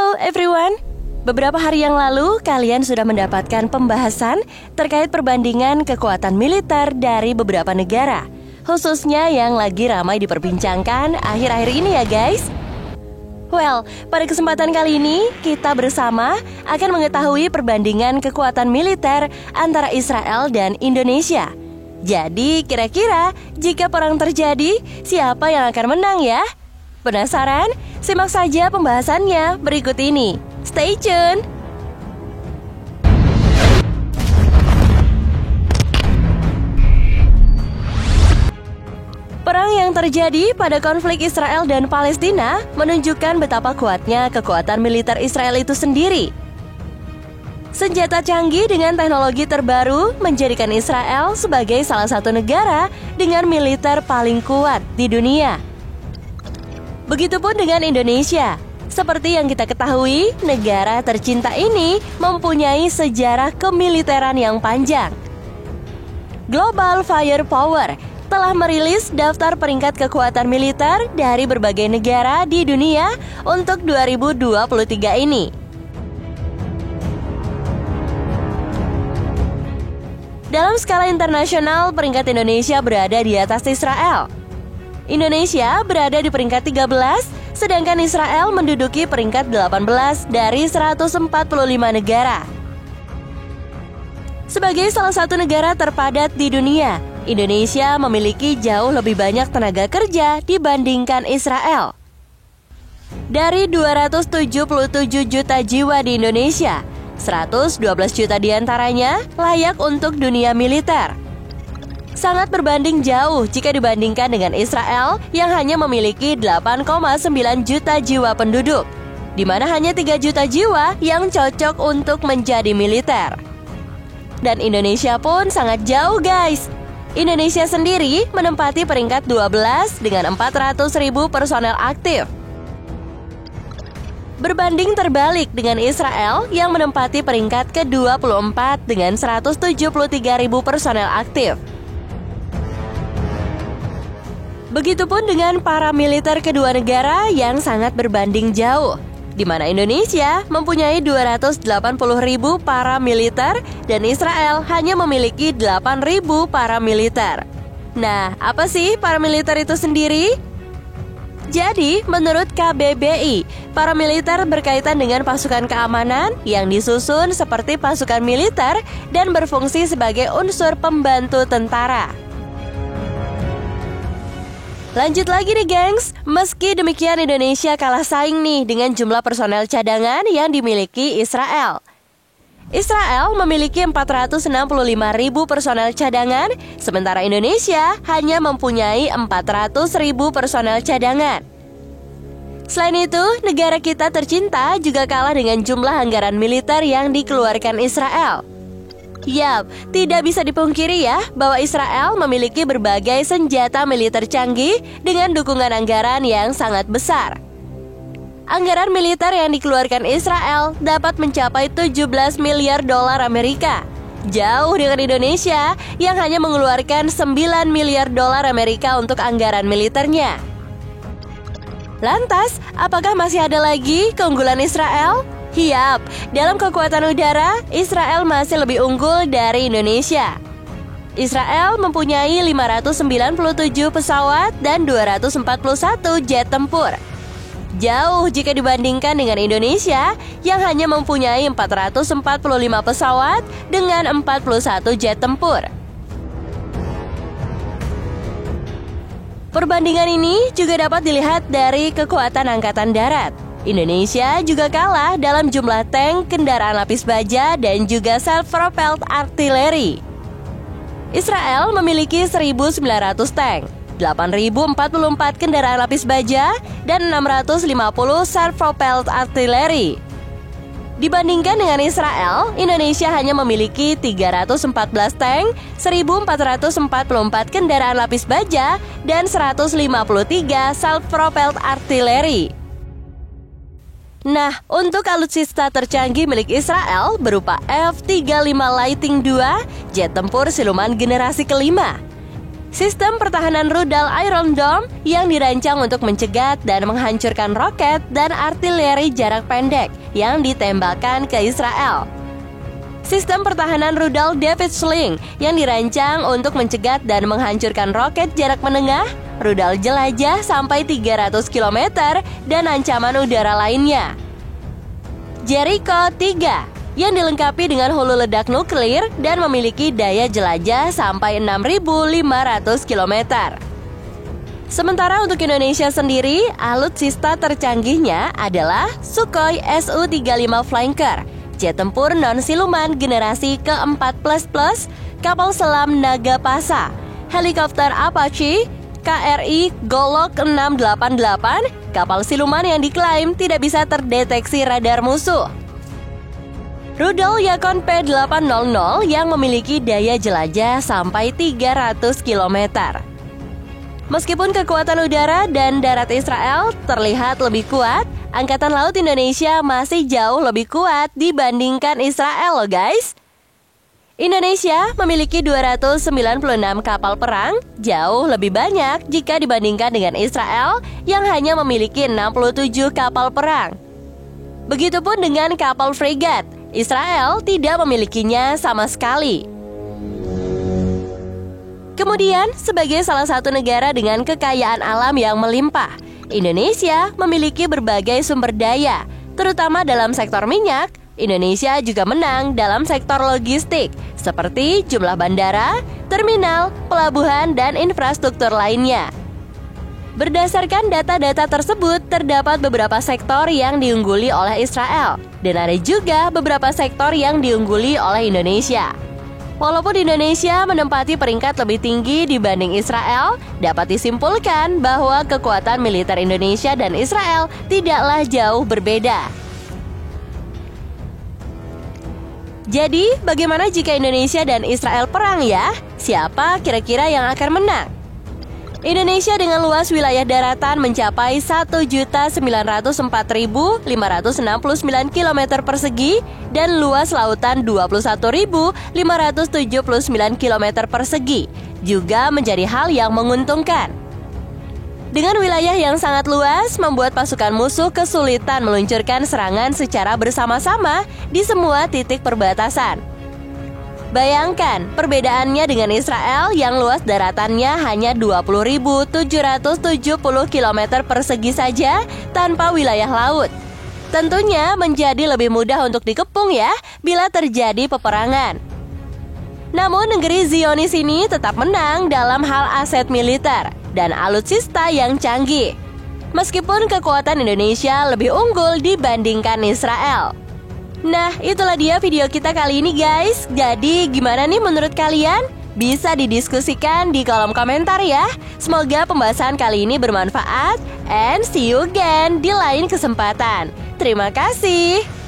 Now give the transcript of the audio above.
Hello everyone. Beberapa hari yang lalu, kalian sudah mendapatkan pembahasan terkait perbandingan kekuatan militer dari beberapa negara, khususnya yang lagi ramai diperbincangkan akhir-akhir ini ya guys. Well, pada kesempatan kali ini, kita bersama akan mengetahui perbandingan kekuatan militer antara Israel dan Indonesia. Jadi, kira-kira jika perang terjadi, siapa yang akan menang ya? Penasaran? Simak saja pembahasannya berikut ini. Stay tune! Perang yang terjadi pada konflik Israel dan Palestina menunjukkan betapa kuatnya kekuatan militer Israel itu sendiri. Senjata canggih dengan teknologi terbaru menjadikan Israel sebagai salah satu negara dengan militer paling kuat di dunia. Begitupun dengan Indonesia. Seperti yang kita ketahui, negara tercinta ini mempunyai sejarah kemiliteran yang panjang. Global Firepower telah merilis daftar peringkat kekuatan militer dari berbagai negara di dunia untuk 2023 ini. Dalam skala internasional, peringkat Indonesia berada di atas Israel. Indonesia berada di peringkat 13, sedangkan Israel menduduki peringkat 18 dari 145 negara. Sebagai salah satu negara terpadat di dunia, Indonesia memiliki jauh lebih banyak tenaga kerja dibandingkan Israel. Dari 277 juta jiwa di Indonesia, 112 juta diantaranya layak untuk dunia militer. Sangat berbanding jauh jika dibandingkan dengan Israel yang hanya memiliki 8,9 juta jiwa penduduk, di mana hanya 3 juta jiwa yang cocok untuk menjadi militer. Dan Indonesia pun sangat jauh guys. Indonesia sendiri menempati peringkat 12 dengan 400.000 personel aktif. Berbanding terbalik dengan Israel yang menempati peringkat ke-24 dengan 173.000 personel aktif. Begitupun dengan para militer kedua negara yang sangat berbanding jauh, di mana Indonesia mempunyai 280.000 para militer dan Israel hanya memiliki 8.000 para militer. Nah, apa sih para militer itu sendiri? Jadi, menurut KBBI, para militer berkaitan dengan pasukan keamanan yang disusun seperti pasukan militer dan berfungsi sebagai unsur pembantu tentara. Lanjut lagi nih gengs, meski demikian Indonesia kalah saing nih dengan jumlah personel cadangan yang dimiliki Israel. Israel memiliki 465.000 personel cadangan, sementara Indonesia hanya mempunyai 400.000 personel cadangan. Selain itu, negara kita tercinta juga kalah dengan jumlah anggaran militer yang dikeluarkan Israel. Yap, tidak bisa dipungkiri ya bahwa Israel memiliki berbagai senjata militer canggih dengan dukungan anggaran yang sangat besar. Anggaran militer yang dikeluarkan Israel dapat mencapai 17 miliar dolar Amerika, jauh dengan Indonesia yang hanya mengeluarkan 9 miliar dolar Amerika untuk anggaran militernya. Lantas, apakah masih ada lagi keunggulan Israel? Yap, dalam kekuatan udara, Israel masih lebih unggul dari Indonesia. Israel mempunyai 597 pesawat dan 241 jet tempur. Jauh jika dibandingkan dengan Indonesia yang hanya mempunyai 445 pesawat dengan 41 jet tempur. Perbandingan ini juga dapat dilihat dari kekuatan angkatan darat. Indonesia juga kalah dalam jumlah tank, kendaraan lapis baja, dan juga self-propelled artillery. Israel memiliki 1.900 tank, 8.044 kendaraan lapis baja, dan 650 self-propelled artillery. Dibandingkan dengan Israel, Indonesia hanya memiliki 314 tank, 1.444 kendaraan lapis baja, dan 153 self-propelled artillery. Nah, untuk alutsista tercanggih milik Israel berupa F-35 Lightning II, jet tempur siluman generasi kelima. Sistem pertahanan rudal Iron Dome yang dirancang untuk mencegat dan menghancurkan roket dan artileri jarak pendek yang ditembakkan ke Israel. Sistem pertahanan rudal David Sling yang dirancang untuk mencegat dan menghancurkan roket jarak menengah, rudal jelajah sampai 300 km, dan ancaman udara lainnya. Jericho 3 yang dilengkapi dengan hulu ledak nuklir dan memiliki daya jelajah sampai 6.500 km. Sementara untuk Indonesia sendiri, alutsista tercanggihnya adalah Sukhoi Su-35 Flanker, jet tempur non-siluman generasi ke-4++, kapal selam Nagapasa, helikopter Apache, KRI Golok 688, kapal siluman yang diklaim tidak bisa terdeteksi radar musuh. Rudal Yacon P-800 yang memiliki daya jelajah sampai 300 km. Meskipun kekuatan udara dan darat Israel terlihat lebih kuat, Angkatan Laut Indonesia masih jauh lebih kuat dibandingkan Israel loh guys. Indonesia memiliki 296 kapal perang, jauh lebih banyak jika dibandingkan dengan Israel yang hanya memiliki 67 kapal perang. Begitupun dengan kapal fregat, Israel tidak memilikinya sama sekali. Kemudian, sebagai salah satu negara dengan kekayaan alam yang melimpah, Indonesia memiliki berbagai sumber daya, terutama dalam sektor minyak. Indonesia juga menang dalam sektor logistik, seperti jumlah bandara, terminal, pelabuhan, dan infrastruktur lainnya. Berdasarkan data-data tersebut, terdapat beberapa sektor yang diungguli oleh Israel, dan ada juga beberapa sektor yang diungguli oleh Indonesia. Walaupun Indonesia menempati peringkat lebih tinggi dibanding Israel, dapat disimpulkan bahwa kekuatan militer Indonesia dan Israel tidaklah jauh berbeda. Jadi, bagaimana jika Indonesia dan Israel perang ya? Siapa kira-kira yang akan menang? Indonesia dengan luas wilayah daratan mencapai 1.904.569 km persegi dan luas lautan 21.579 km persegi juga menjadi hal yang menguntungkan. Dengan wilayah yang sangat luas, membuat pasukan musuh kesulitan meluncurkan serangan secara bersama-sama di semua titik perbatasan. Bayangkan perbedaannya dengan Israel yang luas daratannya hanya 20.770 km persegi saja tanpa wilayah laut. Tentunya menjadi lebih mudah untuk dikepung ya bila terjadi peperangan. Namun negeri Zionis ini tetap menang dalam hal aset militer dan alutsista yang canggih. Meskipun kekuatan Indonesia lebih unggul dibandingkan Israel. Nah, itulah dia video kita kali ini guys. Jadi gimana nih menurut kalian? Bisa didiskusikan di kolom komentar ya. Semoga pembahasan kali ini bermanfaat. And see you again di lain kesempatan. Terima kasih.